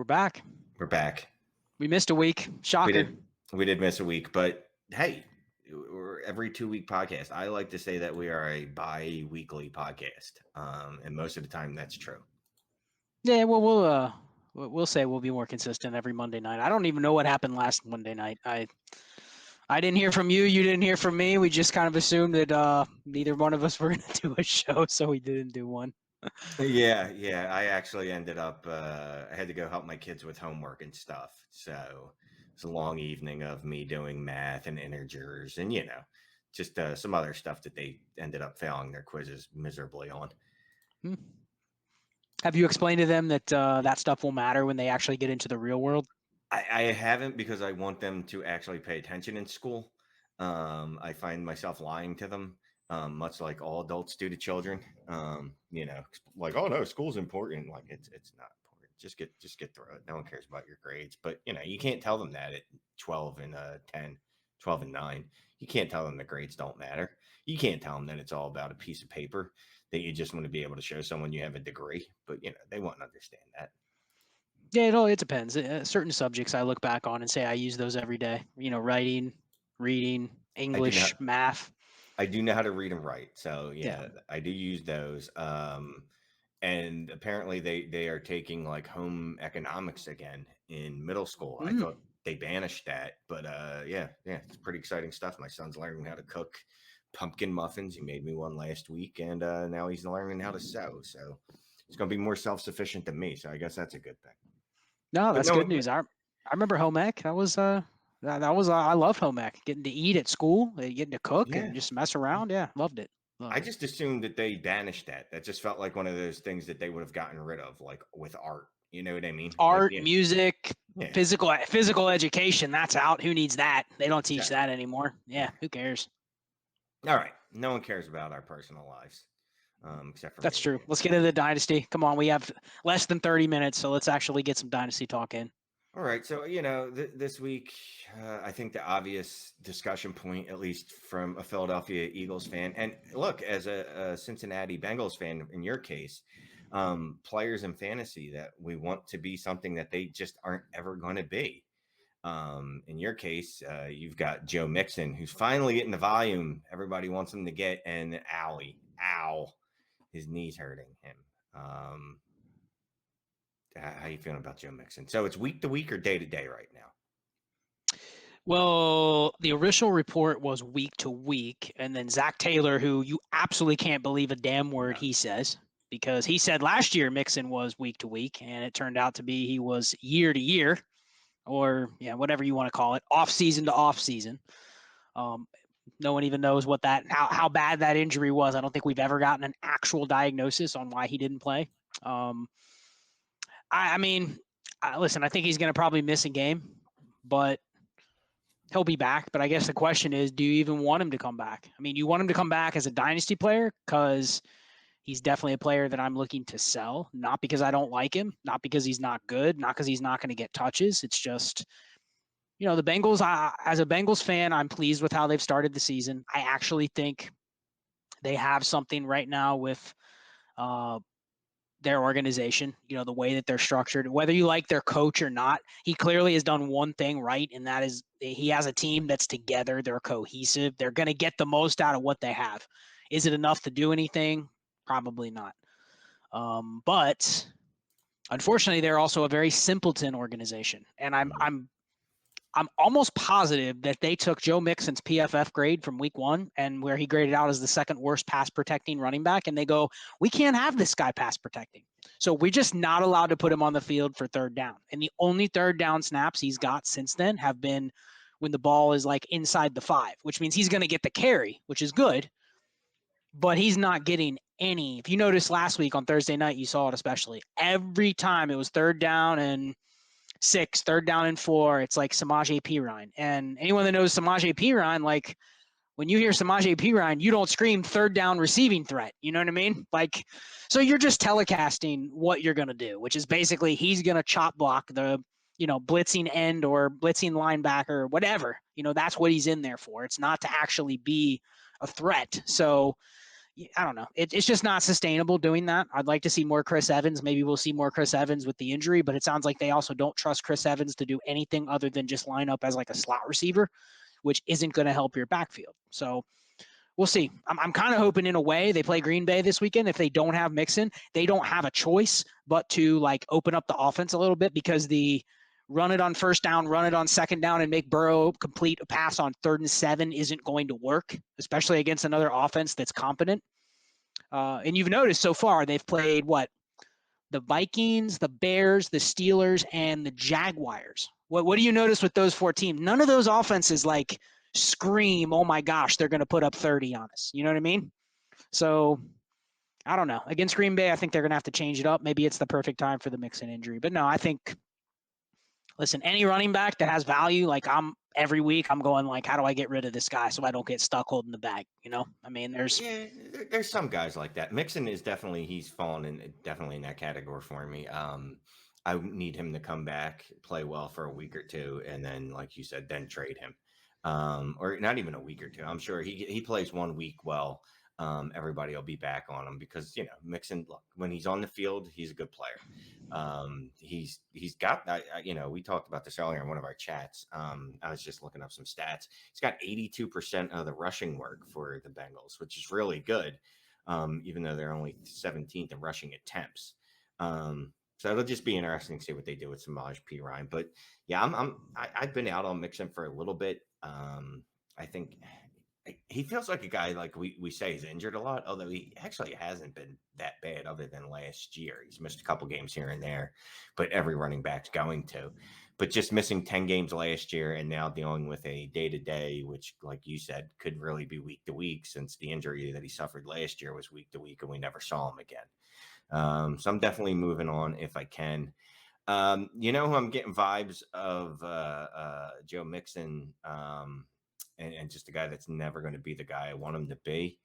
We're back. We're back. We missed a week. Shocker. We did miss a week, but hey, we're every 2-week podcast. I like to say that we are a bi-weekly podcast, and most of the time that's true. Yeah, well, we'll say we'll be more consistent every Monday night. I don't even know what happened last Monday night. I didn't hear from you. You didn't hear from me. We just kind of assumed that neither one of us were going to do a show, so we didn't do one. Yeah. I actually ended up. I had to go help my kids with homework and stuff, so it's a long evening of me doing math and integers, and just some other stuff that they ended up failing their quizzes miserably on. Have you explained to them that that stuff will matter when they actually get into the real world? I haven't, because I want them to actually pay attention in school. I find myself lying to them, much like all adults do to children. Like, oh no, school's important. Like it's not important. Just get through it. No one cares about your grades. But you can't tell them that at 12 and 10, 12 and 9. You can't tell them the grades don't matter. You can't tell them that it's all about a piece of paper that you just want to be able to show someone you have a degree. But they won't understand that. Yeah, it depends. Certain subjects I look back on and say I use those every day. Writing, reading, English, math. I do know how to read and write. So yeah. I do use those. And apparently they are taking like home economics again in middle school. I thought they banished that, but yeah, it's pretty exciting stuff. My son's learning how to cook pumpkin muffins. He made me one last week, and now he's learning how to sew. So he's going to be more self-sufficient than me. So I guess that's a good thing. No, that's good news. I remember home ec. That was I love home ec. Getting to eat at school, getting to cook and just mess around. Yeah, loved it. I just assumed that they banished that. That just felt like one of those things that they would have gotten rid of, like with art. You know what I mean? Art, music, physical education. That's out. Who needs that? They don't teach that anymore. Yeah, who cares? All right, no one cares about our personal lives. Except for that's true. Let's get into the Dynasty. Come on, we have less than 30 minutes, so let's actually get some Dynasty talk in. All right, so this week, I think the obvious discussion point, at least from a Philadelphia Eagles fan, and look, as a Cincinnati Bengals fan, in your case, players in fantasy that we want to be something that they just aren't ever going to be. In your case, you've got Joe Mixon, who's finally getting the volume everybody wants him to get, and his knee's hurting him. How you feeling about Joe Mixon? So it's week to week or day to day right now? Well, the official report was week to week, and then Zach Taylor, who you absolutely can't believe a damn word he says, because he said last year Mixon was week to week, and it turned out to be he was year to year, or whatever you want to call it, off season to off season. No one even knows what how bad that injury was. I don't think we've ever gotten an actual diagnosis on why he didn't play. I mean, listen, I think he's going to probably miss a game, but he'll be back. But I guess the question is, do you even want him to come back? I mean, you want him to come back as a dynasty player because he's definitely a player that I'm looking to sell, not because I don't like him, not because he's not good, not because he's not going to get touches. It's just, the Bengals, as a Bengals fan, I'm pleased with how they've started the season. I actually think they have something right now with their organization, the way that they're structured, whether you like their coach or not. He clearly has done one thing right, and that is he has a team that's together. They're cohesive. They're going to get the most out of what they have. Is it enough to do anything? Probably not. But unfortunately, they're also a very simpleton organization, and I'm almost positive that they took Joe Mixon's PFF grade from week 1 and where he graded out as the second worst pass protecting running back. And they go, we can't have this guy pass protecting. So we're just not allowed to put him on the field for third down. And the only third down snaps he's got since then have been when the ball is like inside the 5, which means he's going to get the carry, which is good, but he's not getting any. If you noticed last week on Thursday night, you saw it especially. Every time it was third down and 6, third down and 4, it's like Samaje Perine. And anyone that knows Samaje Perine, like when you hear Samaje Perine, you don't scream third down receiving threat. You know what I mean? Like, so you're just telecasting what you're going to do, which is basically he's going to chop block the, blitzing end or blitzing linebacker or whatever. That's what he's in there for. It's not to actually be a threat. So, I don't know. It's just not sustainable doing that. I'd like to see more Chris Evans. Maybe we'll see more Chris Evans with the injury, but it sounds like they also don't trust Chris Evans to do anything other than just line up as like a slot receiver, which isn't going to help your backfield. So we'll see. I'm kind of hoping in a way they play Green Bay this weekend. If they don't have Mixon, they don't have a choice but to like open up the offense a little bit, because the run it on first down, run it on second down, and make Burrow complete a pass on 3rd and 7 isn't going to work, especially against another offense that's competent. And you've noticed so far they've played what? The Vikings, the Bears, the Steelers, and the Jaguars. What do you notice with those 4 teams? None of those offenses like scream, oh my gosh, they're going to put up 30 on us. You know what I mean? So I don't know. Against Green Bay, I think they're going to have to change it up. Maybe it's the perfect time for the Mixon injury. But no, I think, listen, any running back that has value, like every week I'm going like, how do I get rid of this guy so I don't get stuck holding the bag? You know, I mean, there's some guys like that. Mixon is he's fallen in definitely in that category for me. I need him to come back, play well for a week or two, and then, like you said, then trade him. Or not even a week or two. I'm sure he plays 1 week well. Everybody will be back on him because, Mixon, look, when he's on the field, he's a good player. He's got, we talked about this earlier in one of our chats. I was just looking up some stats. He's got 82% of the rushing work for the Bengals, which is really good. Even though they're only 17th in rushing attempts. So it'll just be interesting to see what they do with Samaj P. Ryan. But yeah, I've been out on Mixon for a little bit. I think he feels like a guy, like we say, he's injured a lot, although he actually hasn't been that bad other than last year. He's missed a couple games here and there, but every running back's going to. But just missing 10 games last year and now dealing with a day-to-day, which, like you said, could really be week to week, since the injury that he suffered last year was week to week and we never saw him again. So I'm definitely moving on if I can. Who I'm getting vibes of Joe Mixon, and just a guy that's never going to be the guy I want him to be,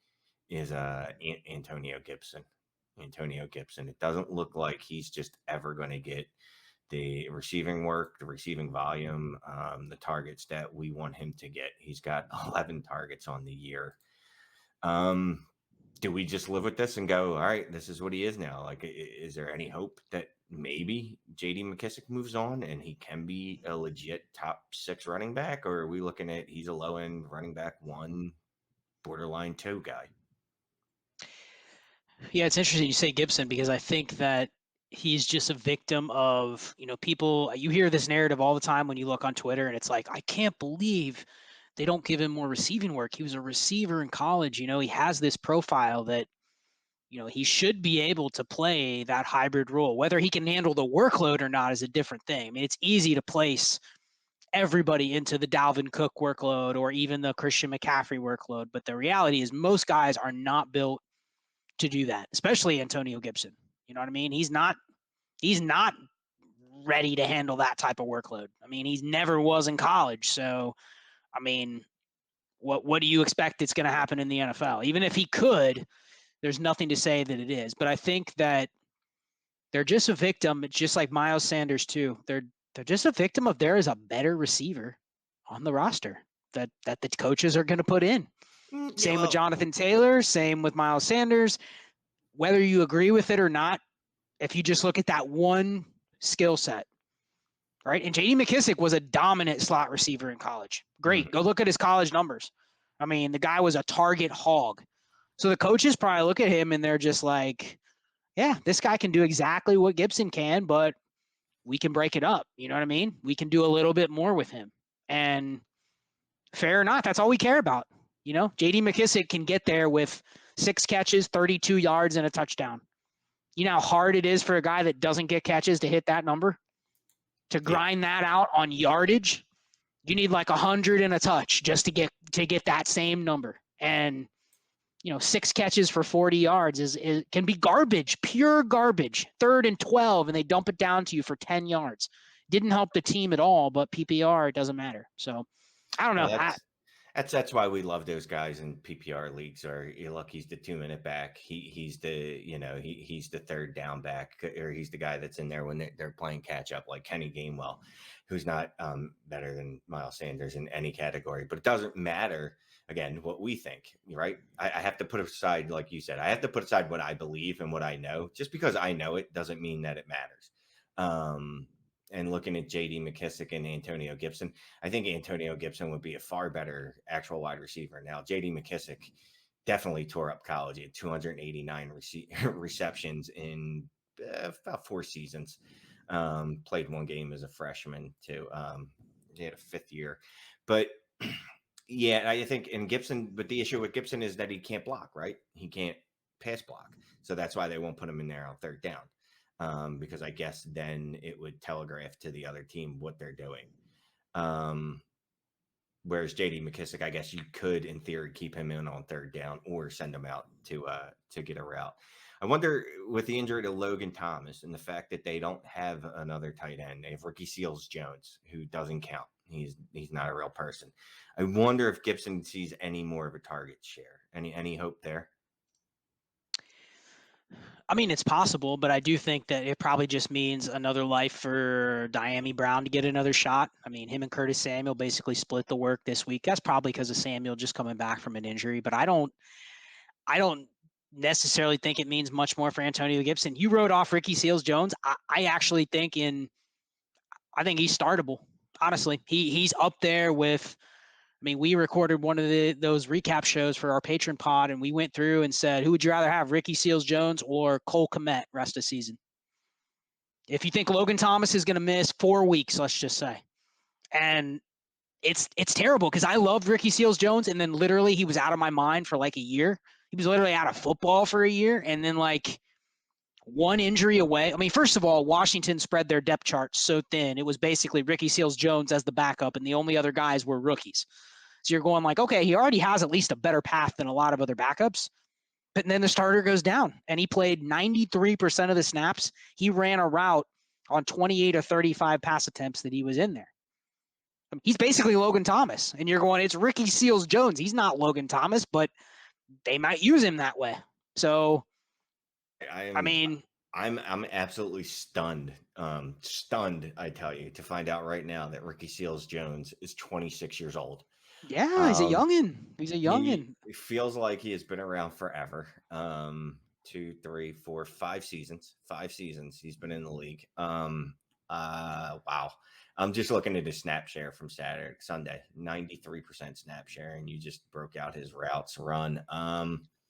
is Antonio Gibson. Antonio Gibson. It doesn't look like he's just ever going to get the receiving work, the receiving volume, the targets that we want him to get. He's got 11 targets on the year. Do we just live with this and go, all right, this is what he is now? Like, is there any hope that maybe J.D. McKissic moves on and he can be a legit top 6 running back? Or are we looking at he's a low-end running back 1, borderline 2 guy? Yeah, it's interesting you say Gibson, because I think that he's just a victim of, people. You hear this narrative all the time when you look on Twitter, and it's like, I can't believe they don't give him more receiving work. He was a receiver in college. He has this profile that, he should be able to play that hybrid role. Whether he can handle the workload or not is a different thing. I mean, it's easy to place everybody into the Dalvin Cook workload or even the Christian McCaffrey workload. But the reality is most guys are not built to do that, especially Antonio Gibson. You know what I mean? He's not ready to handle that type of workload. I mean, he never was in college. So, I mean, what do you expect it's going to happen in the NFL? Even if he could, there's nothing to say that it is. But I think that they're just a victim. It's just like Myles Sanders too. They're just a victim of there is a better receiver on the roster that the coaches are going to put in. Same with Jonathan Taylor, same with Myles Sanders. Whether you agree with it or not, if you just look at that one skill set, right? And J.D. McKissic was a dominant slot receiver in college. Great. Go look at his college numbers. I mean, the guy was a target hog. So the coaches probably look at him and they're just like, yeah, this guy can do exactly what Gibson can, but we can break it up. You know what I mean? We can do a little bit more with him. And fair or not, that's all we care about. J.D. McKissic can get there with 6 catches, 32 yards, and a touchdown. You know how hard it is for a guy that doesn't get catches to hit that number? To grind that out on yardage, you need like 100 and a touch just to get that same number. And 6 catches for 40 yards is can be garbage, pure garbage. 3rd and 12, and they dump it down to you for 10 yards. Didn't help the team at all, but PPR, it doesn't matter. So I don't know. That's why we love those guys in PPR leagues. Or look, he's the 2-minute back. He's the he's the third down back, or he's the guy that's in there when they're playing catch up, like Kenny Gainwell, who's not better than Miles Sanders in any category. But it doesn't matter. Again, what we think, right? I have to put aside, like you said, I have to put aside what I believe and what I know. Just because I know it doesn't mean that it matters. And looking at J.D. McKissick and Antonio Gibson, I think Antonio Gibson would be a far better actual wide receiver. Now, J.D. McKissick definitely tore up college. He had 289 receptions in about 4 seasons. Played 1 game as a freshman too. He had a 5th year. But yeah, I think in Gibson, but the issue with Gibson is that he can't block, right? He can't pass block. So that's why they won't put him in there on 3rd down. Because I guess then it would telegraph to the other team what they're doing. Whereas J.D. McKissick, I guess you could, in theory, keep him in on 3rd down or send him out to get a route. I wonder, with the injury to Logan Thomas and the fact that they don't have another tight end, they have Ricky Seals-Jones, who doesn't count. He's not a real person. I wonder if Gibson sees any more of a target share. Any hope there? I mean, it's possible, but I do think that it probably just means another life for Diami Brown to get another shot. I mean, him and Curtis Samuel basically split the work this week. That's probably because of Samuel just coming back from an injury, but I don't necessarily think it means much more for Antonio Gibson. You wrote off Ricky Seals-Jones. I actually think I think he's startable. Honestly, he's up there with. I mean, we recorded one of those recap shows for our patron pod, and we went through and said, who would you rather have, Ricky Seals-Jones or Cole Kmet rest of season? If you think Logan Thomas is going to miss 4 weeks, let's just say, and it's terrible because I loved Ricky Seals-Jones, and then literally he was out of my mind for like a year. He was literally out of football for a year, and then like one injury away. I mean, first of all, Washington spread their depth chart so thin. It was basically Ricky Seals-Jones as the backup, and the only other guys were rookies. So you're going like, okay, he already has at least a better path than a lot of other backups. But then the starter goes down, and he played 93% of the snaps. He ran a route on 28 or 35 pass attempts that he was in there. He's basically Logan Thomas, and you're going, it's Ricky Seals-Jones. He's not Logan Thomas, but they might use him that way. So, I'm absolutely stunned. Stunned, I tell you, to find out right now that Ricky Seals-Jones is 26 years old. Yeah, he's a youngin. He's a youngin. It feels like he has been around forever. 2, 3, 4, 5 seasons. 5 seasons he's been in the league. Wow. I'm just looking at his snap share from Sunday. 93% snap share, and you just broke out his routes run.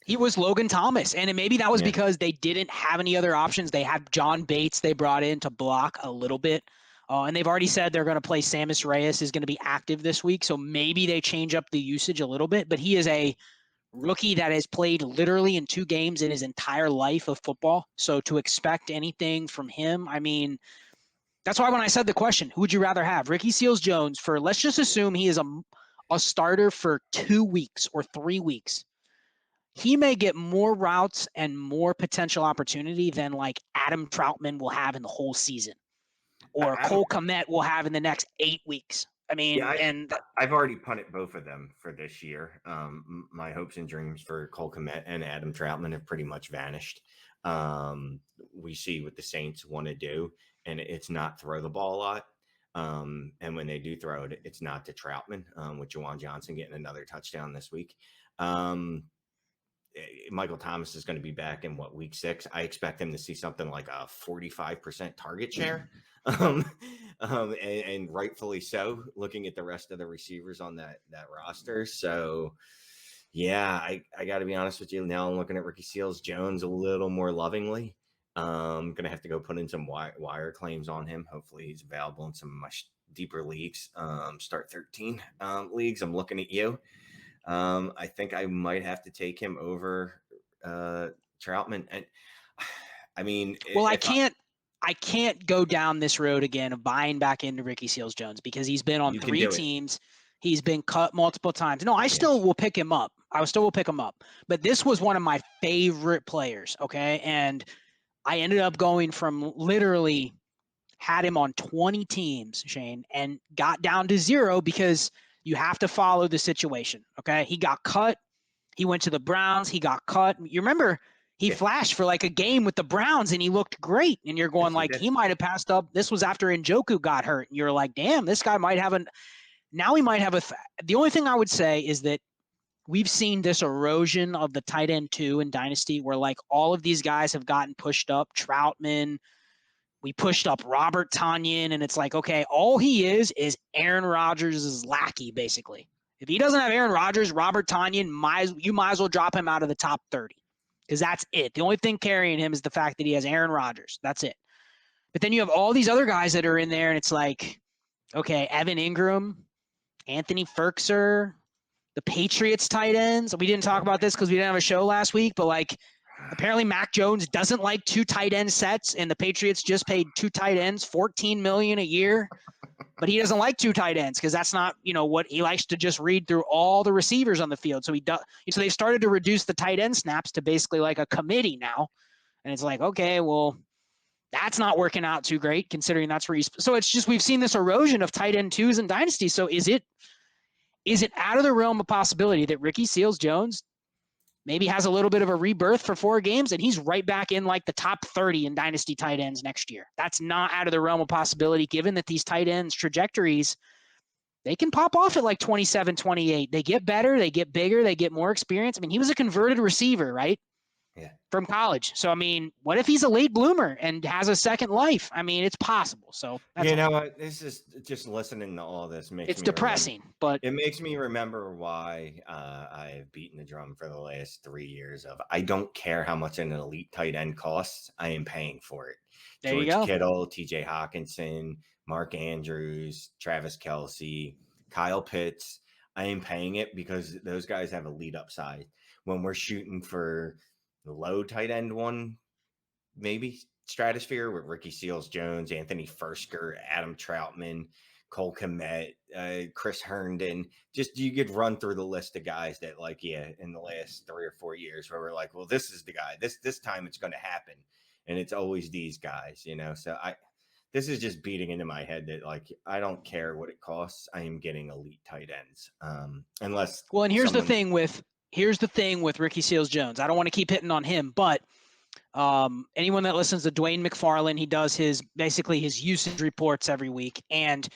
He was Logan Thomas, and maybe that was because they didn't have any other options. They had John Bates they brought in to block a little bit. And they've already said they're going to play Sammis Reyes is going to be active this week. So maybe they change up the usage a little bit. But he is a rookie that has played literally in 2 games in his entire life of football. So to expect anything from him, I mean, that's why when I said the question, who would you rather have? Ricky Seals-Jones for, let's just assume he is a starter for 2 weeks or 3 weeks. He may get more routes and more potential opportunity than like Adam Troutman will have in the whole season. Or Cole Kmet will have in the next 8 weeks. I mean, I've already punted both of them for this year. My hopes and dreams for Cole Kmet and Adam Troutman have pretty much vanished. We see what the Saints want to do, and it's not throw the ball a lot. And when they do throw it, it's not to Troutman, with Juwan Johnson getting another touchdown this week. Michael Thomas is going to be back in week 6. I expect him to see something like a 45% target share. And rightfully so, looking at the rest of the receivers on that roster. So yeah, I got to be honest with you. Now I'm looking at Ricky Seals-Jones a little more lovingly. I'm going to have to go put in some wire claims on him. Hopefully he's available in some of my deeper leagues. Start 13 leagues. I'm looking at you. I think I might have to take him over Troutman. And I mean, well, I can't go down this road again of buying back into Ricky Seals-Jones because he's been on 3 teams. He's been cut multiple times. No, I still will pick him up. I still will pick him up. But this was one of my favorite players, okay? And I ended up going from literally had him on 20 teams, Shane, and got down to 0 because You have to follow the situation, okay? He got cut. He went to the Browns. He got cut. You remember he flashed for like a game with the Browns and he looked great. And you're going like, he might have passed up. This was after Njoku got hurt. And you're like, damn, this guy might have now he might have the only thing I would say is that we've seen this erosion of the tight end 2 in Dynasty where like all of these guys have gotten pushed up. Troutman, we pushed up Robert Tonyan, and it's like, okay, all he is Aaron Rodgers' lackey, basically. If he doesn't have Aaron Rodgers, Robert Tonyan, you might as well drop him out of the top 30 because that's it. The only thing carrying him is the fact that he has Aaron Rodgers. That's it. But then you have all these other guys that are in there, and it's like, okay, Evan Ingram, Anthony Ferkser, the Patriots tight ends. We didn't talk about this because we didn't have a show last week, but like apparently Mac Jones doesn't like 2 tight end sets, and the Patriots just paid 2 tight ends $14 million a year. But he doesn't like 2 tight ends because that's not, what he likes to just read through all the receivers on the field. So so they started to reduce the tight end snaps to basically like a committee now. And it's like, okay, well, that's not working out too great considering that's where so it's just, we've seen this erosion of tight end 2s in Dynasty. So is it out of the realm of possibility that Ricky Seals-Jones maybe has a little bit of a rebirth for 4 games and he's right back in like the top 30 in Dynasty tight ends next year? That's not out of the realm of possibility given that these tight ends trajectories, they can pop off at like 27, 28. They get better, they get bigger, they get more experience. I mean, he was a converted receiver, right? Yeah. From college. So, I mean, what if he's a late bloomer and has a second life? I mean, it's possible. So, you know what? This is just listening to all this makes it's me depressing, but it makes me remember why I've beaten the drum for the last 3 years of I don't care how much an elite tight end costs. I am paying for it. There George you go. Kittle, TJ Hawkinson, Mark Andrews, Travis Kelce, Kyle Pitts. I am paying it because those guys have elite upside. When we're shooting for the low tight end one, maybe stratosphere with Ricky Seals-Jones, Anthony Fersker, Adam Troutman, Cole Kmet, Chris Herndon. Just you could run through the list of guys that in the last 3 or 4 years where we're like, well, this is the guy. This time it's going to happen, and it's always these guys, So this is just beating into my head that I don't care what it costs. I am getting elite tight ends, unless. Well, and here's the thing with Ricky Seals-Jones. I don't want to keep hitting on him, but anyone that listens to Dwayne McFarland, he does his usage reports every week. And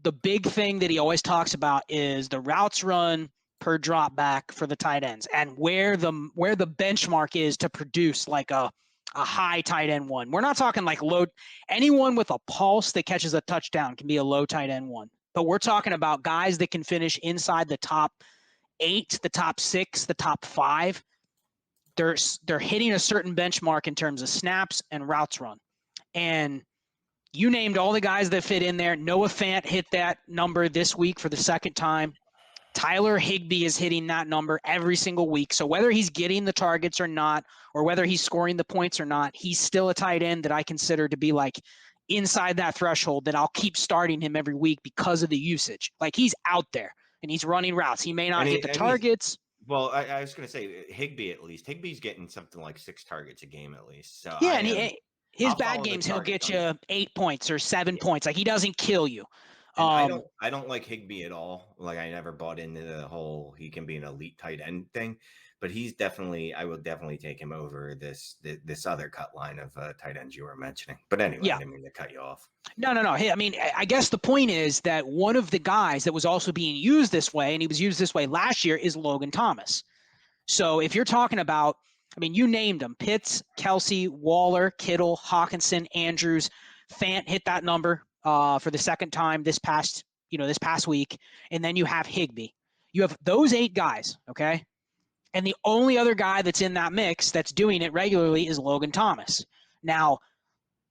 the big thing that he always talks about is the routes run per drop back for the tight ends and where the benchmark is to produce like a high tight end one. We're not talking like low. Anyone with a pulse that catches a touchdown can be a low tight end one. But we're talking about guys that can finish inside the top 8, the top 6, the top 5. They're hitting a certain benchmark in terms of snaps and routes run. And you named all the guys that fit in there. Noah Fant hit that number this week for the second time. Tyler Higbee is hitting that number every single week. So whether he's getting the targets or not, or whether he's scoring the points or not, he's still a tight end that I consider to be like inside that threshold that I'll keep starting him every week because of the usage. Like he's out there and he's running routes. He may not hit the targets. Well, I was going to say Higbee at least. Higbee's getting something like 6 targets a game at least. So yeah, his bad games he'll get you 8 points or 7 points. Like he doesn't kill you. I don't like Higbee at all. Like I never bought into the whole he can be an elite tight end thing, but I will definitely take him over this other cut line of tight ends you were mentioning. But anyway, I didn't mean to cut you off. No. Hey, I mean, I guess the point is that one of the guys that was also being used this way, and he was used this way last year, is Logan Thomas. So if you're talking about, I mean, you named them: Pitts, Kelce, Waller, Kittle, Hawkinson, Andrews, Fant hit that number for the second time this past week, and then you have Higbee. You have those 8 guys, okay? And the only other guy that's in that mix that's doing it regularly is Logan Thomas. Now,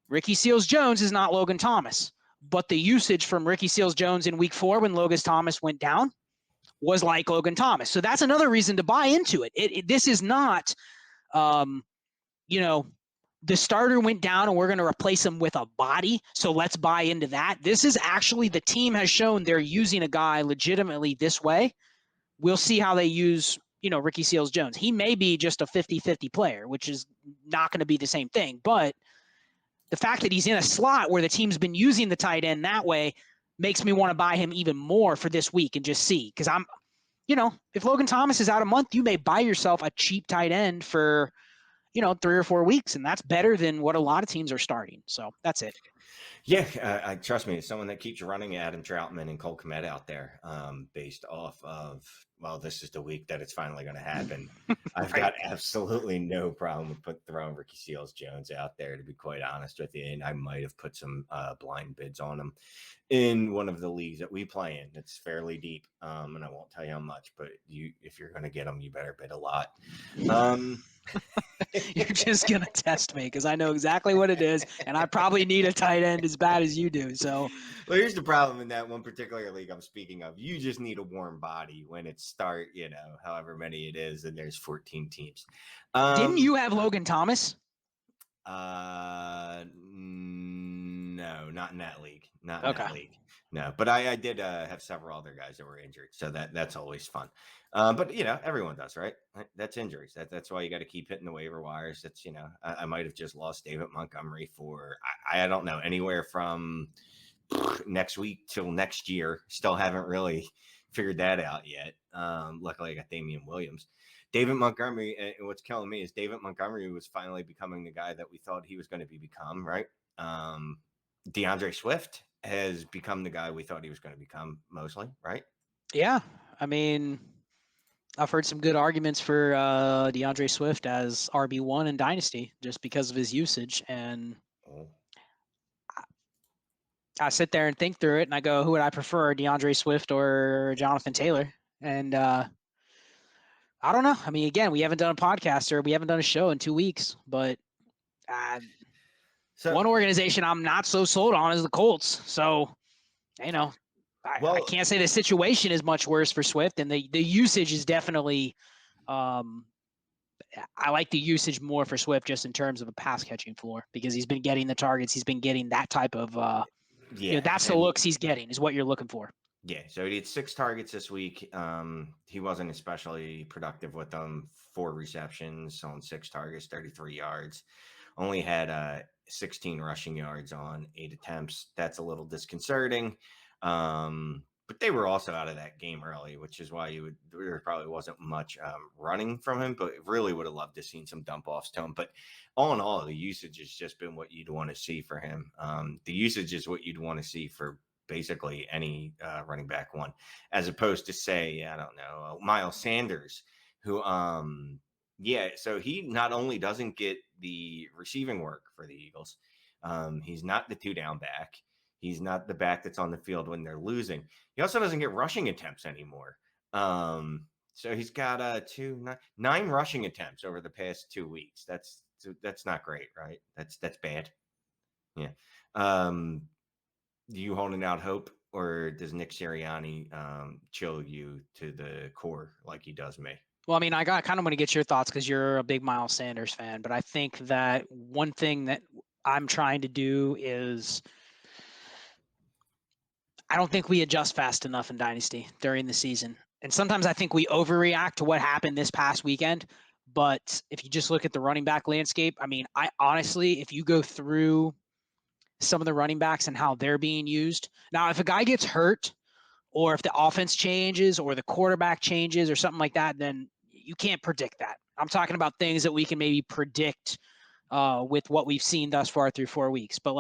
Ricky Seals-Jones is not Logan Thomas, but the usage from Ricky Seals-Jones in week 4 when Logan Thomas went down was like Logan Thomas. So that's another reason to buy into it. This is not, the starter went down and we're going to replace him with a body. So let's buy into that. This is actually, the team has shown they're using a guy legitimately this way. We'll see how they use, Ricky Seals-Jones. He may be just a 50-50 player, which is not going to be the same thing. But the fact that he's in a slot where the team's been using the tight end that way, makes me want to buy him even more for this week and just see. Because if Logan Thomas is out a month, you may buy yourself a cheap tight end for, 3 or 4 weeks, and that's better than what a lot of teams are starting. So that's it. Yeah, I trust me, as someone that keeps running Adam Troutman and Cole Kmet out there, based off of, well, this is the week that it's finally going to happen. I've got absolutely no problem with throwing Ricky Seals-Jones out there, to be quite honest with you. And I might have put some blind bids on him in one of the leagues that we play in. It's fairly deep, and I won't tell you how much, but if you're going to get them, you better bid a lot. You're just going to test me because I know exactly what it is, and I probably need a tight end as bad as you do. So, well, here's the problem in that one particular league I'm speaking of. You just need a warm body when it start, however many it is, and there's 14 teams. Didn't you have Logan Thomas? No, not in that league. Not in that league. No, but I did have several other guys that were injured, so that's always fun. But everyone does, right? That's injuries. That's why you got to keep hitting the waiver wires. That's I might have just lost David Montgomery for I don't know, anywhere from next week till next year. Still haven't really figured that out yet. Luckily I got Damian Williams. David Montgomery, and what's killing me is David Montgomery was finally becoming the guy that we thought he was going to become, right? DeAndre Swift has become the guy we thought he was going to become mostly, right? Yeah. I mean, I've heard some good arguments for DeAndre Swift as RB1 in Dynasty just because of his usage. And I sit there and think through it, and I go, who would I prefer, DeAndre Swift or Jonathan Taylor? And I don't know. I mean, again, we haven't done a podcast or we haven't done a show in 2 weeks, but one organization I'm not so sold on is the Colts. So, I can't say the situation is much worse for Swift, and the usage is definitely I like the usage more for Swift just in terms of a pass catching floor because he's been getting the targets. He's been getting that type of that's the looks he's getting is what you're looking for. Yeah, so he had 6 targets this week. He wasn't especially productive with them. 4 receptions on 6 targets, 33 yards. Only had 16 rushing yards on 8 attempts. That's a little disconcerting. But they were also out of that game early, which is why there probably wasn't much running from him, but really would have loved to seen some dump offs to him. But all in all, the usage has just been what you'd want to see for him. The usage is what you'd want to see for basically any running back one, as opposed to say, I don't know, Myles Sanders, who, so he not only doesn't get the receiving work for the Eagles, he's not the 2-down back. He's not the back that's on the field when they're losing. He also doesn't get rushing attempts anymore. So he's got 9 rushing attempts over the past 2 weeks. That's not great, right? That's bad. Yeah. You holding out hope, or does Nick Sirianni chill you to the core like he does me? Well, I mean, I kind of want to get your thoughts because you're a big Myles Sanders fan, but I think that one thing that I'm trying to do is I don't think we adjust fast enough in Dynasty during the season. And sometimes I think we overreact to what happened this past weekend. But if you just look at the running back landscape, I mean, I honestly, if you go through some of the running backs and how they're being used. Now, if a guy gets hurt or if the offense changes or the quarterback changes or something like that, then you can't predict that. I'm talking about things that we can maybe predict with what we've seen thus far through 4 weeks. But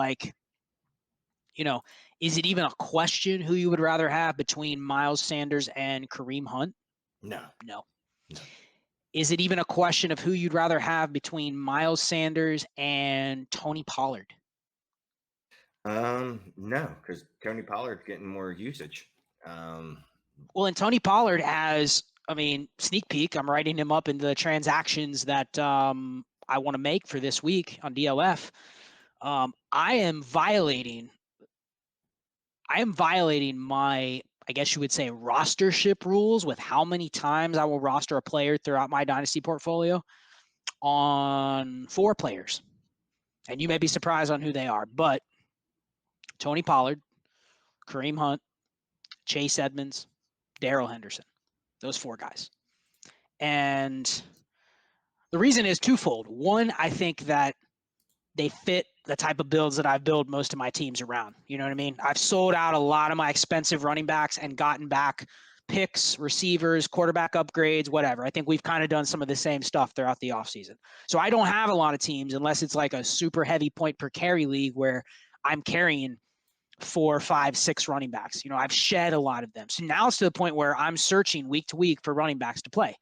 is it even a question who you would rather have between Myles Sanders and Kareem Hunt? No. Is it even a question of who you'd rather have between Myles Sanders and Tony Pollard? No, because Tony Pollard's getting more usage. Well, and Tony Pollard has, sneak peek. I'm writing him up in the transactions that I want to make for this week on DLF. I am violating my, I guess you would say, rostership rules with how many times I will roster a player throughout my Dynasty portfolio on 4 players. And you may be surprised on who they are, but Tony Pollard, Kareem Hunt, Chase Edmonds, Darrell Henderson, those 4 guys. And the reason is twofold. One, I think that they fit the type of builds that I've built most of my teams around. You know what I mean? I've sold out a lot of my expensive running backs and gotten back picks, receivers, quarterback upgrades, whatever. I think we've kind of done some of the same stuff throughout the offseason. So I don't have a lot of teams unless it's like a super heavy point per carry league where I'm carrying 4, 5, 6 running backs. You know, I've shed a lot of them. So now it's to the point where I'm searching week to week for running backs to play.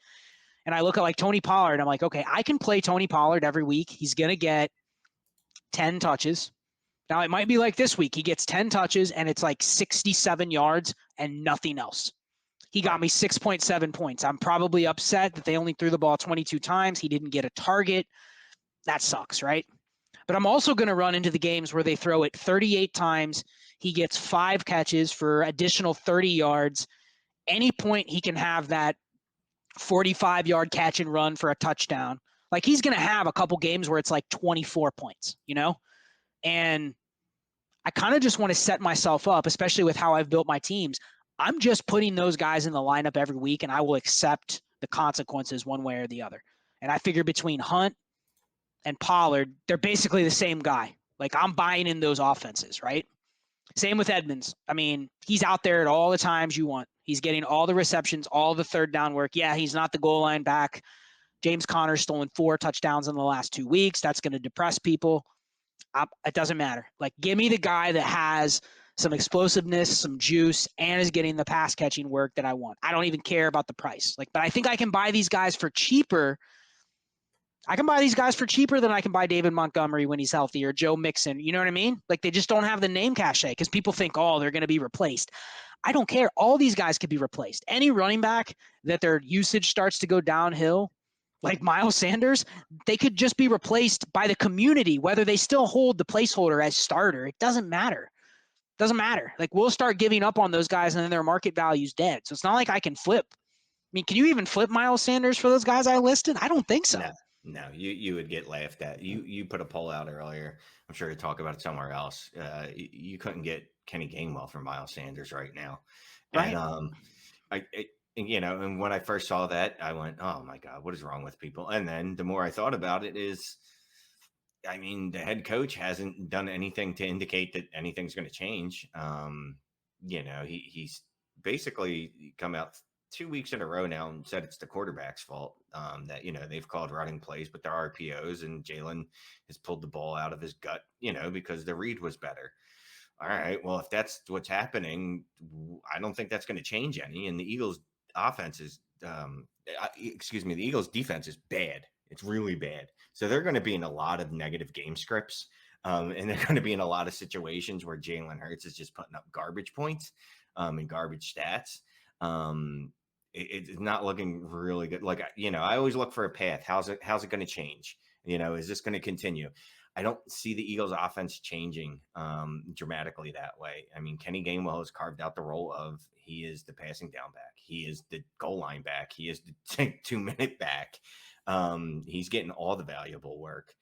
And I look at like Tony Pollard. I'm like, okay, I can play Tony Pollard every week. He's going to get 10 touches. Now it might be like this week. He gets 10 touches and it's like 67 yards and nothing else. He got me 6.7 points. I'm probably upset that they only threw the ball 22 times. He didn't get a target. That sucks, right? But I'm also going to run into the games where they throw it 38 times. He gets 5 catches for additional 30 yards. Any point he can have that 45-yard catch and run for a touchdown. Like he's going to have a couple games where it's like 24 points, you know? And I kind of just want to set myself up, especially with how I've built my teams. I'm just putting those guys in the lineup every week, and I will accept the consequences one way or the other. And I figure between Hunt and Pollard, they're basically the same guy. Like I'm buying in those offenses, right? Same with Edmonds. I mean, he's out there at all the times you want. He's getting all the receptions, all the third down work. Yeah, he's not the goal line back. James Conner's stolen 4 touchdowns in the last 2 weeks. That's going to depress people. It doesn't matter. Like, give me the guy that has some explosiveness, some juice, and is getting the pass catching work that I want. I don't even care about the price. Like, but I think I can buy these guys for cheaper. I can buy these guys for cheaper than I can buy David Montgomery when he's healthy or Joe Mixon. You know what I mean? Like, they just don't have the name cachet because people think, oh, they're going to be replaced. I don't care. All these guys could be replaced. Any running back that their usage starts to go downhill, like Myles Sanders, they could just be replaced by the community, whether they still hold the placeholder as starter. It doesn't matter. Doesn't matter. Like, we'll start giving up on those guys and then their market value's dead. So it's not like I can flip. I mean, can you even flip Myles Sanders for those guys I listed? I don't think so. No, you would get laughed at. You put a poll out earlier. I'm sure you talk about it somewhere else. You couldn't get Kenny Gainwell from Myles Sanders right now. Right. And and when I first saw that, I went, oh my God, what is wrong with people? And then the more I thought about it is, I mean, the head coach hasn't done anything to indicate that anything's going to change. He's basically come out 2 weeks in a row now and said it's the quarterback's fault, that, they've called running plays, but they're RPOs and Jalen has pulled the ball out of his gut, because the read was better. All right. Well, if that's what's happening, I don't think that's going to change any. And the Eagles offense is, the Eagles defense is bad. It's really bad. So they're going to be in a lot of negative game scripts. And they're going to be in a lot of situations where Jalen Hurts is just putting up garbage points and garbage stats. It's not looking really good. Like, I always look for a path. How's it going to change? Is this going to continue? I don't see the Eagles offense changing dramatically that way. I mean, Kenny Gainwell has carved out the role of, he is the passing down back. He is the goal line back. He is the 2-minute back. He's getting all the valuable work.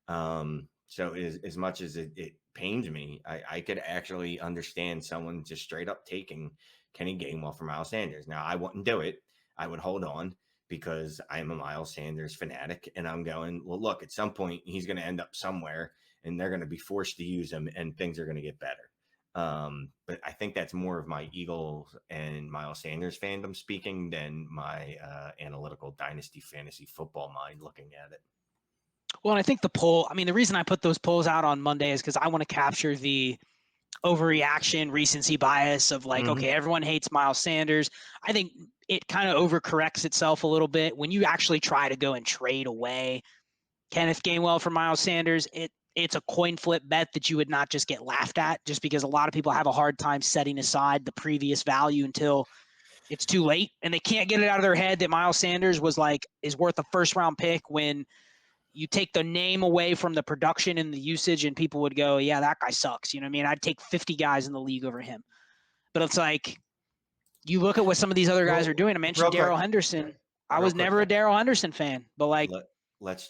So as much as it pains me, I could actually understand someone just straight up taking Kenny Gainwell for Myles Sanders. Now, I wouldn't do it. I would hold on because I'm a Myles Sanders fanatic, and I'm going, well, look, at some point he's going to end up somewhere and they're going to be forced to use him and things are going to get better. But I think that's more of my Eagles and Myles Sanders fandom speaking than my analytical dynasty fantasy football mind looking at it. Well, and I think the reason I put those polls out on Monday is because I want to capture the overreaction, recency bias of like, okay, everyone hates Myles Sanders. I think it kind of overcorrects itself a little bit when you actually try to go and trade away Kenneth Gainwell for Myles Sanders. It's a coin flip bet that you would not just get laughed at, just because a lot of people have a hard time setting aside the previous value until it's too late, and they can't get it out of their head that Myles Sanders is worth a first round pick when you take the name away from the production and the usage, and people would go, yeah, that guy sucks. You know what I mean? I'd take 50 guys in the league over him. But it's like, you look at what some of these other guys are doing. I mentioned Darrell Henderson. I was never a Darrell Henderson fan, but like, let's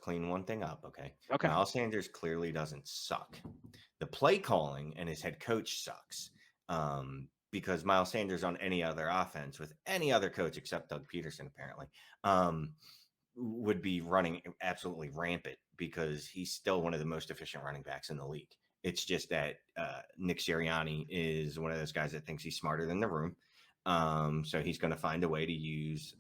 clean one thing up. Okay. Okay. Myles Sanders clearly doesn't suck. The play calling and his head coach sucks. Because Myles Sanders on any other offense with any other coach except Doug Peterson, apparently, would be running absolutely rampant because he's still one of the most efficient running backs in the league. It's just that Nick Sirianni is one of those guys that thinks he's smarter than the room. So he's going to find a way to use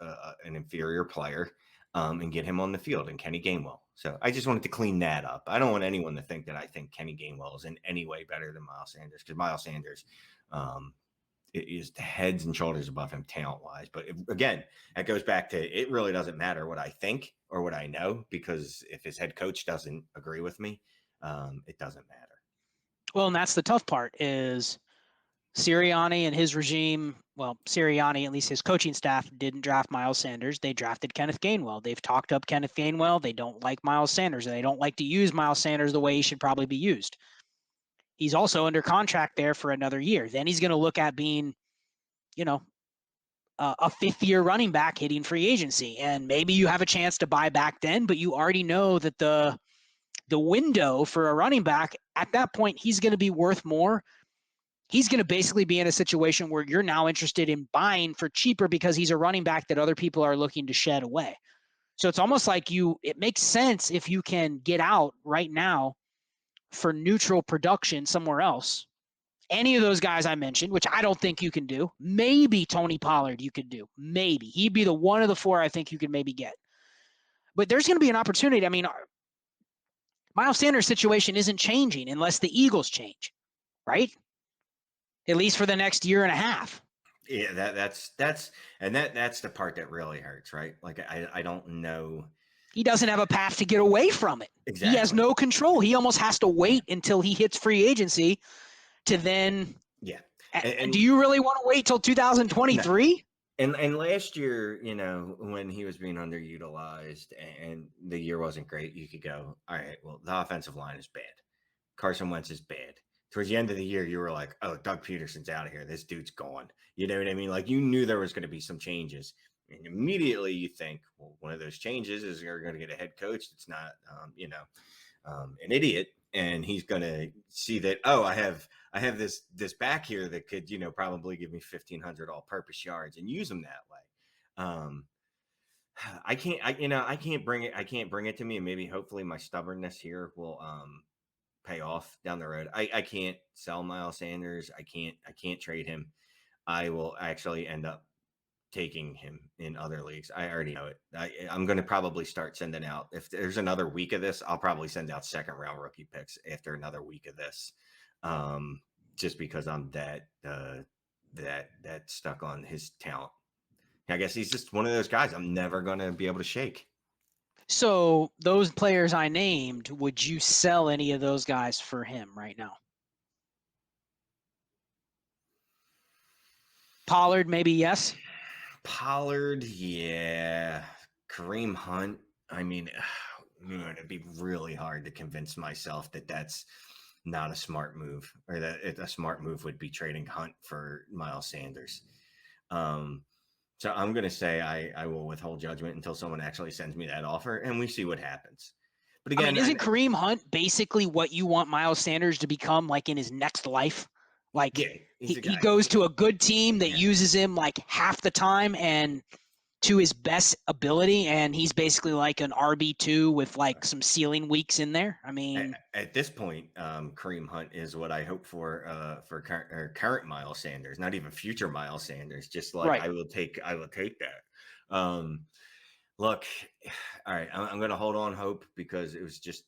an inferior player and get him on the field, and Kenny Gainwell. So I just wanted to clean that up. I don't want anyone to think that I think Kenny Gainwell is in any way better than Miles Sanders, because Miles Sanders is heads and shoulders above him talent-wise. But again, that goes back to, it really doesn't matter what I think or what I know, because if his head coach doesn't agree with me, it doesn't matter. Well, and that's the tough part is Sirianni and his regime. Well, Sirianni, at least his coaching staff, didn't draft Miles Sanders. They drafted Kenneth Gainwell. They've talked up Kenneth Gainwell. They don't like Miles Sanders, and they don't like to use Miles Sanders the way he should probably be used. He's also under contract there for another year. Then he's going to look at being, a fifth-year running back hitting free agency. And maybe you have a chance to buy back then, but you already know that the window for a running back, at that point, he's going to be worth more. He's going to basically be in a situation where you're now interested in buying for cheaper because he's a running back that other people are looking to shed away. So it's almost like it makes sense if you can get out right now for neutral production somewhere else. Any of those guys I mentioned, which I don't think you can do. Maybe Tony Pollard you could do. Maybe. He'd be the one of the four I think you could maybe get. But there's going to be an opportunity. I mean, Miles Sanders' situation isn't changing unless the Eagles change, right? At least for the next year and a half. Yeah, that's the part that really hurts, right? Like I don't know. He doesn't have a path to get away from it. Exactly. He has no control. He almost has to wait until he hits free agency to then. Yeah. And do you really want to wait till 2023? No. And last year, when he was being underutilized and the year wasn't great, you could go, all right, well, the offensive line is bad. Carson Wentz is bad. Towards the end of the year, you were like, oh, Doug Peterson's out of here. This dude's gone. You know what I mean? Like, you knew there was going to be some changes. And immediately you think, well, one of those changes is you're going to get a head coach that's not, an idiot. And he's going to see that, oh, I have this back here that could, probably give me 1,500 all-purpose yards and use them that way. I can't bring it to me, and maybe hopefully my stubbornness here will pay off down the road. I can't sell Miles Sanders. I can't trade him. I will actually end up taking him in other leagues. I already know it. I'm going to probably start sending out, if there's another week of this, I'll probably send out second round rookie picks after another week of this. Just because I'm that stuck on his talent. I guess he's just one of those guys I'm never going to be able to shake. So those players I named, would you sell any of those guys for him right now? Pollard, maybe yes. Pollard, yeah. Kareem Hunt, I mean, it'd be really hard to convince myself that that's not a smart move, or that a smart move would be trading Hunt for Miles Sanders. So I'm going to say I will withhold judgment until someone actually sends me that offer, and we see what happens. But again, isn't Kareem Hunt basically what you want Miles Sanders to become, like in his next life? Like, yeah, he goes to a good team that uses him like half the time and to his best ability, and he's basically like an RB2 with like some ceiling weeks in there. I mean, at this point, Kareem Hunt is what I hope for current Miles Sanders, not even future Miles Sanders. Just like right. I will take that. Look, all right, I'm going to hold on hope, because it was just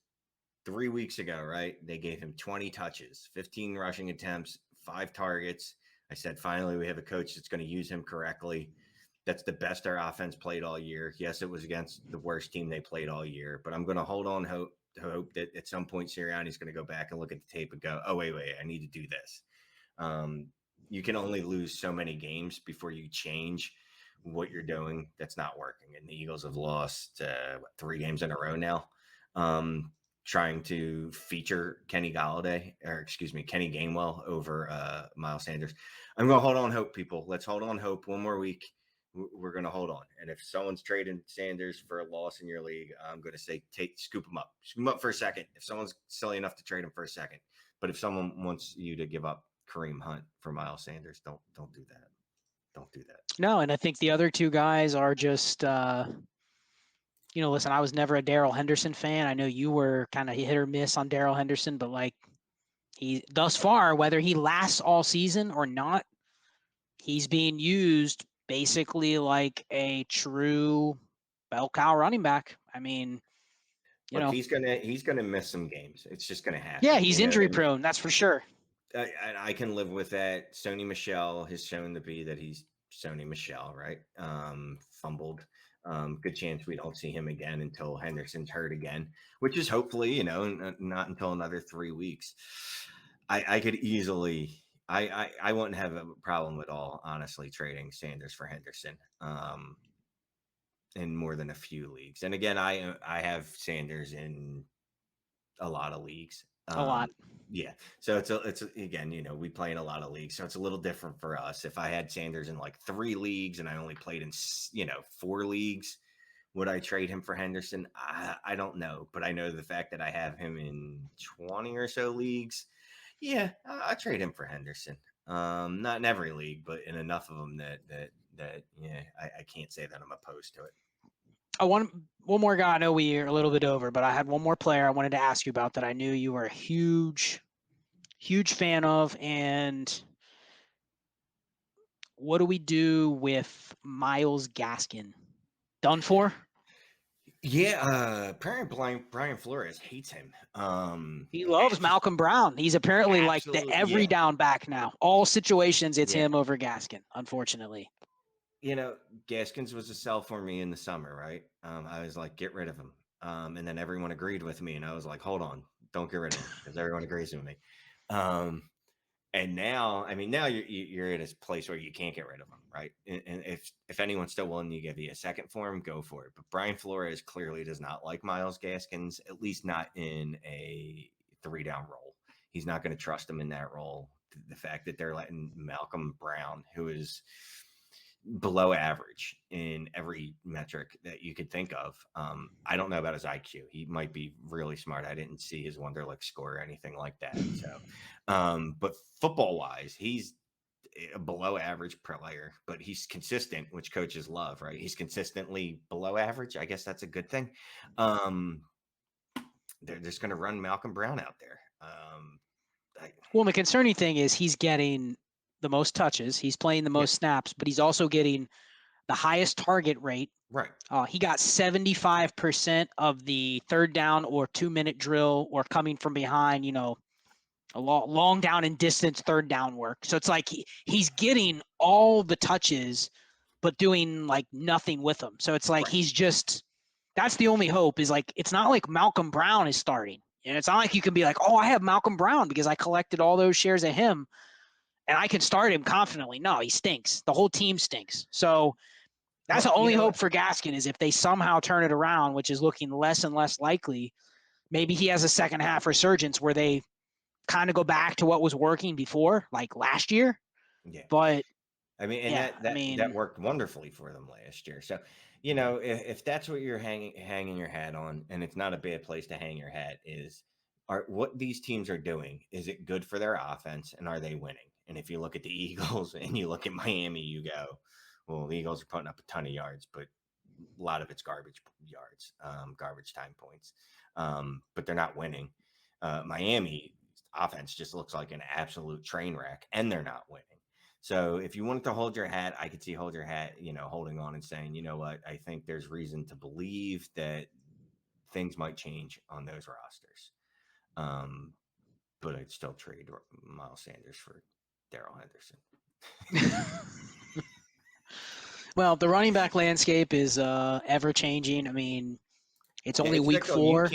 3 weeks ago, right? They gave him 20 touches, 15 rushing attempts, 5 targets. I said, finally, we have a coach that's going to use him correctly. That's the best our offense played all year. Yes, it was against the worst team they played all year, but I'm going to hold on hope that at some point Sirianni's going to go back and look at the tape and go, oh, wait, I need to do this. You can only lose so many games before you change what you're doing. That's not working. And the Eagles have lost 3 games in a row now. Trying to feature Kenny Gainwell over Miles Sanders. I'm going to hold on hope, people. Let's hold on hope one more week. We're going to hold on. And if someone's trading Sanders for a loss in your league, I'm going to say, scoop him up for a second. If someone's silly enough to trade him for a second, but if someone wants you to give up Kareem Hunt for Miles Sanders, don't do that. Don't do that. No. And I think the other 2 guys are just, listen, I was never a Darrell Henderson fan. I know you were kind of hit or miss on Darrell Henderson, but like he thus far, whether he lasts all season or not, he's being used basically like a true bell cow running back. I mean, you Look, know, he's gonna miss some games. It's just gonna yeah, happen. he's injury prone. That's for sure. I can live with that. Sony Michel has shown to be that he's Sony Michel, right? Fumbled. Good chance we don't see him again until Henderson's hurt again, which is hopefully, not until another 3 weeks. I could easily, I wouldn't have a problem at all, honestly, trading Sanders for Henderson. In more than a few leagues. And again, I have Sanders in a lot of leagues. A lot. Yeah. So it's again, we play in a lot of leagues, so it's a little different for us. If I had Sanders in like 3 leagues and I only played in 4 leagues, would I trade him for Henderson? I don't know, but I know the fact that I have him in 20 or so leagues. Yeah, I trade him for Henderson. Not in every league, but in enough of them that yeah, I can't say that I'm opposed to it. I want one more guy. I know we are a little bit over, but I had one more player I wanted to ask you about that I knew you were a huge fan of. And what do we do with Myles Gaskin? Done for? Yeah, apparently Brian Flores hates him. He loves Malcolm Brown. He's apparently like the Absolutely, every yeah, down back now. All situations, it's yeah. him over Gaskin, unfortunately. Gaskins was a sell for me in the summer, right? I was like, get rid of him. And then everyone agreed with me, and I was like, hold on, don't get rid of him because everyone agrees with me. And now, I mean, now you're at a place where you can't get rid of him, right? And if anyone's still willing to give you a second for him, go for it. But Brian Flores clearly does not like Myles Gaskins, at least not in a 3-down role. He's not going to trust him in that role. The fact that they're letting Malcolm Brown, who is below average in every metric that you could think of. I don't know about his IQ. He might be really smart. I didn't see his Wonderlic score or anything like that. So, but football wise, he's a below average player, but he's consistent, which coaches love, right? He's consistently below average. I guess that's a good thing. They're just going to run Malcolm Brown out there. Well, the concerning thing is he's getting the most touches. He's playing the most snaps, but he's also getting the highest target rate. Right. He got 75% of the 3rd down or 2-minute drill or coming from behind, a long down and distance 3rd down work. So it's like he's getting all the touches, but doing like nothing with them. So it's like he's just, that's the only hope is like, it's not like Malcolm Brown is starting. And it's not like you can be like, oh, I have Malcolm Brown because I collected all those shares of him and I can start him confidently. No, he stinks. The whole team stinks. So that's the only hope for Gaskin is if they somehow turn it around, which is looking less and less likely, maybe he has a second half resurgence where they kind of go back to what was working before, like last year. Yeah. But I mean, and that worked wonderfully for them last year. So, if that's what you're hanging your hat on, and it's not a bad place to hang your hat, are what these teams are doing, is it good for their offense, and are they winning? And if you look at the Eagles and you look at Miami, you go, well, the Eagles are putting up a ton of yards, but a lot of it's garbage yards, garbage time points. But they're not winning. Miami offense just looks like an absolute train wreck, and they're not winning. So if you wanted to hold your hat, I could see holding on and saying, you know what, I think there's reason to believe that things might change on those rosters. But I'd still trade Miles Sanders for Darrell Henderson. Well, the running back landscape is ever changing. I mean, it's only week 4.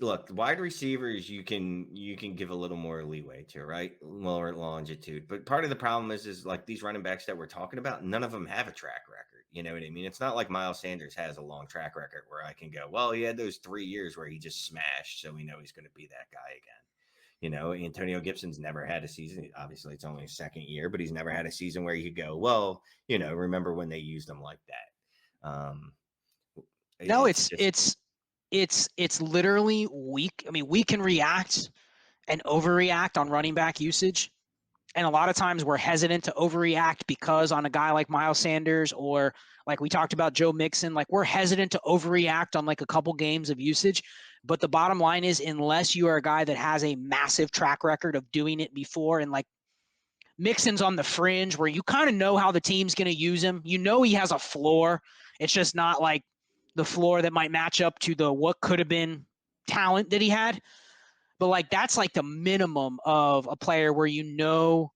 Look, wide receivers you can give a little more leeway to, right? Lower longitude. But part of the problem is like these running backs that we're talking about, none of them have a track record. You know what I mean? It's not like Miles Sanders has a long track record where I can go, well, he had those 3 years where he just smashed, so we know he's going to be that guy again. Antonio Gibson's never had a season. Obviously, it's only his 2nd year, but he's never had a season where you could go, well, remember when they used him like that. No, it's literally weak. I mean, we can react and overreact on running back usage. And a lot of times we're hesitant to overreact because on a guy like Miles Sanders, or like we talked about Joe Mixon, like we're hesitant to overreact on like a couple games of usage. But the bottom line is, unless you are a guy that has a massive track record of doing it before, and like Mixon's on the fringe where you kind of know how the team's going to use him. You know he has a floor. It's just not like the floor that might match up to the what could have been talent that he had. But like that's like the minimum of a player where you know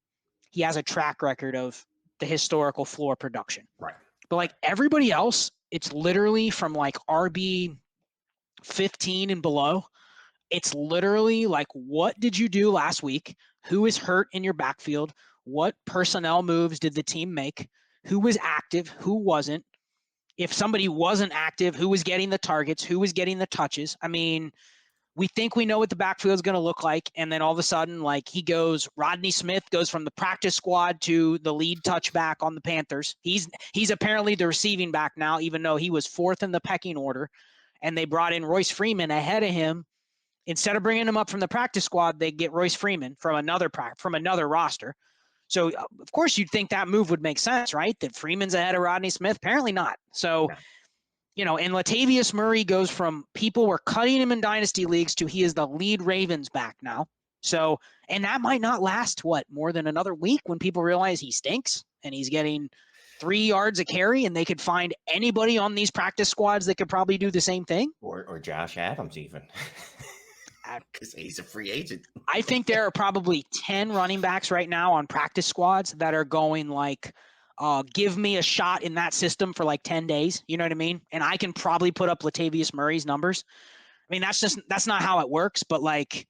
he has a track record of the historical floor production. Right. But like everybody else, it's literally from like RB 15 and below. It's literally like, what did you do last week? Who is hurt in your backfield? What personnel moves did the team make? Who was active? Who wasn't? If somebody wasn't active, who was getting the targets? Who was getting the touches? I mean, we think we know what the backfield is going to look like. And then all of a sudden, like Rodney Smith goes from the practice squad to the lead touchback on the Panthers. He's apparently the receiving back now, even though he was fourth in the pecking order. And they brought in Royce Freeman ahead of him. Instead of bringing him up from the practice squad, they get Royce Freeman from another roster. So, of course, you'd think that move would make sense, right? That Freeman's ahead of Rodney Smith. Apparently not. So, and Latavius Murray goes from people were cutting him in dynasty leagues to he is the lead Ravens back now. So, and that might not last, more than another week when people realize he stinks and he's getting 3 yards a carry, and they could find anybody on these practice squads that could probably do the same thing. Or Josh Adams even. Because he's a free agent. I think there are probably 10 running backs right now on practice squads that are going like, give me a shot in that system for like 10 days. You know what I mean? And I can probably put up Latavius Murray's numbers. I mean, that's not how it works. But like,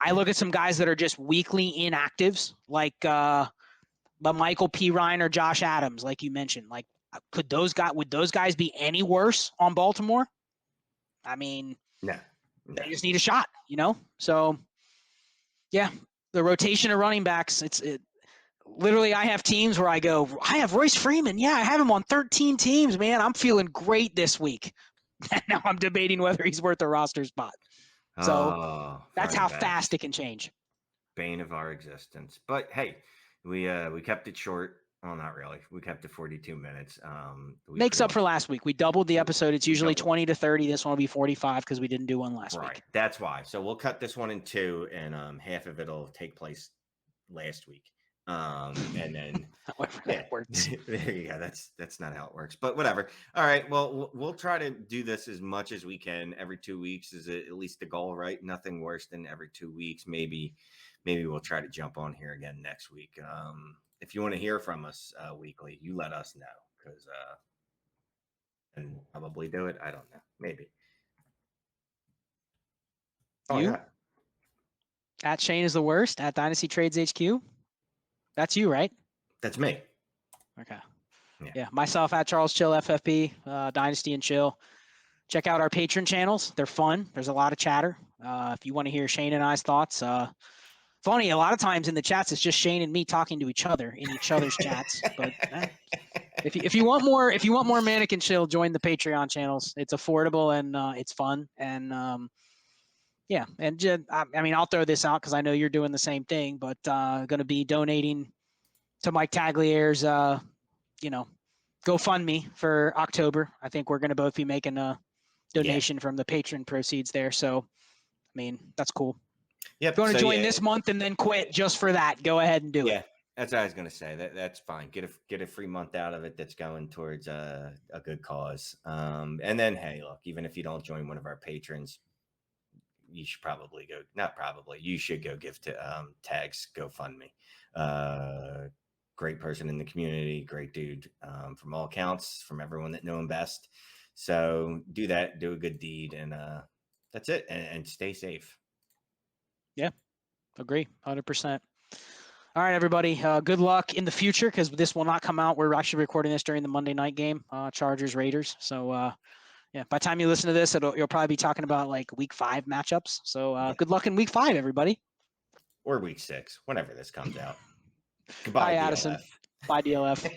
I look at some guys that are just weekly inactives, like but Michael P. Ryan or Josh Adams, like you mentioned. Like, would those guys be any worse on Baltimore? I mean, no. They just need a shot, So, yeah, the rotation of running backs. Literally, I have teams where I have Royce Freeman. Yeah, I have him on 13 teams, man. I'm feeling great this week. Now I'm debating whether he's worth a roster spot. So that's how fast it can change. Bane of our existence. But hey, we kept it short. Well, not really. We kept it 42 minutes. Makes up for last week. We doubled the episode. It's usually 20 to 30. This one will be 45 because we didn't do one last week. That's why. So we'll cut this one in two, and half of it'll take place last week. And then that works. There you go. That's not how it works, but whatever. All right. Well, we'll try to do this as much as we can. Every 2 weeks is at least the goal, right? Nothing worse than every 2 weeks. Maybe we'll try to jump on here again next week. If you want to hear from us weekly, you let us know, because and probably do it. I don't know. Maybe. You? At Shane is the worst at Dynasty Trades HQ. That's you, right? That's me. Okay. Yeah. Myself at Charles Chill FFP, Dynasty and Chill. Check out our Patreon channels. They're fun. There's a lot of chatter. If you want to hear Shane and I's thoughts, funny, a lot of times in the chats, it's just Shane and me talking to each other in each other's chats. But if you want more Mannequin Chill, join the Patreon channels. It's affordable and it's fun. And yeah, and I mean, I'll throw this out because I know you're doing the same thing. But going to be donating to Mike Taglier's, GoFundMe for October. I think we're going to both be making a donation from the Patreon proceeds there. So, I mean, that's cool. Yep. If you want to join this month and then quit just for that, go ahead and do it. Yeah, that's what I was going to say. That's fine. Get a free month out of it that's going towards a good cause. And then, hey, look, even if you don't join one of our patrons, you should probably go. Not probably. You should go give to Tag's GoFundMe. Great person in the community. Great dude. From all accounts, from everyone that know him best. So do that. Do a good deed, and that's it. And stay safe. Yeah, agree, 100%. All right, everybody. Good luck in the future, because this will not come out. We're actually recording this during the Monday night game, Chargers Raiders. So, yeah, by the time you listen to this, you'll probably be talking about like week 5 matchups. So, good luck in week 5, everybody. Or week 6, whenever this comes out. Goodbye, Addison. Bye, DLF.